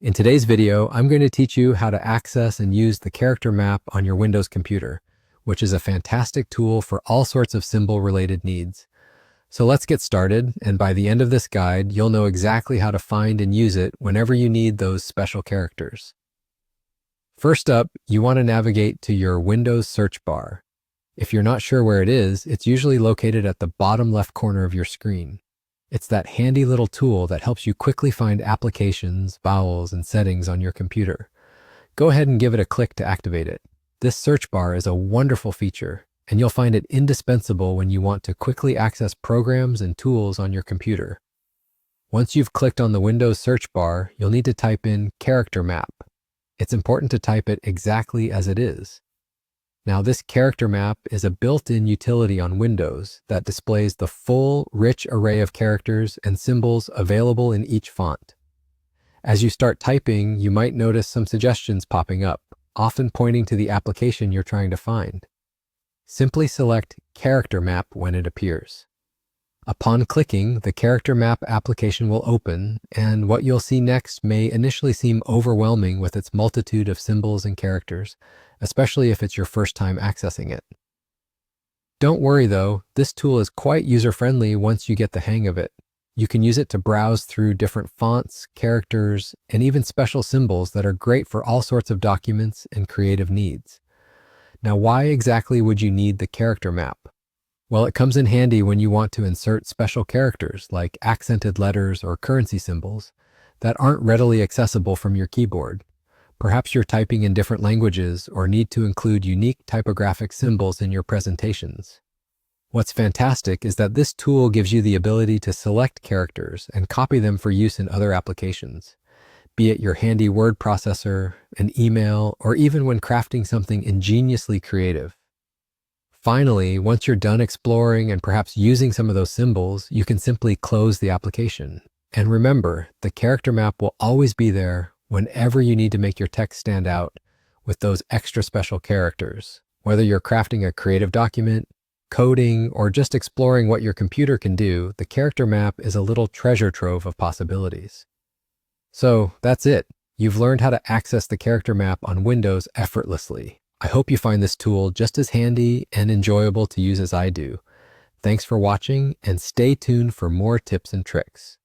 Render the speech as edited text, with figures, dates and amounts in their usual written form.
In today's video, I'm going to teach you how to access and use the character map on your Windows computer, which is a fantastic tool for all sorts of symbol-related needs. So let's get started, and by the end of this guide, you'll know exactly how to find and use it whenever you need those special characters. First up, you want to navigate to your Windows search bar. If you're not sure where it is, it's usually located at the bottom left corner of your screen. It's that handy little tool that helps you quickly find applications, vowels, and settings on your computer. Go ahead and give it a click to activate it. This search bar is a wonderful feature, and you'll find it indispensable when you want to quickly access programs and tools on your computer. Once you've clicked on the Windows search bar, you'll need to type in character map. It's important to type it exactly as it is. Now, this character map is a built-in utility on Windows that displays the full, rich array of characters and symbols available in each font. As you start typing, you might notice some suggestions popping up, often pointing to the application you're trying to find. Simply select Character Map when it appears. Upon clicking, the Character Map application will open, and what you'll see next may initially seem overwhelming with its multitude of symbols and characters, especially if it's your first time accessing it. Don't worry though, this tool is quite user-friendly once you get the hang of it. You can use it to browse through different fonts, characters, and even special symbols that are great for all sorts of documents and creative needs. Now, why exactly would you need the character map? Well, it comes in handy when you want to insert special characters like accented letters or currency symbols that aren't readily accessible from your keyboard. Perhaps you're typing in different languages or need to include unique typographic symbols in your presentations. What's fantastic is that this tool gives you the ability to select characters and copy them for use in other applications, be it your handy word processor, an email, or even when crafting something ingeniously creative. Finally, once you're done exploring and perhaps using some of those symbols, you can simply close the application. And remember, the character map will always be there whenever you need to make your text stand out with those extra special characters. Whether you're crafting a creative document, coding, or just exploring what your computer can do, the character map is a little treasure trove of possibilities. So that's it. You've learned how to access the character map on Windows effortlessly. I hope you find this tool just as handy and enjoyable to use as I do. Thanks for watching, and stay tuned for more tips and tricks.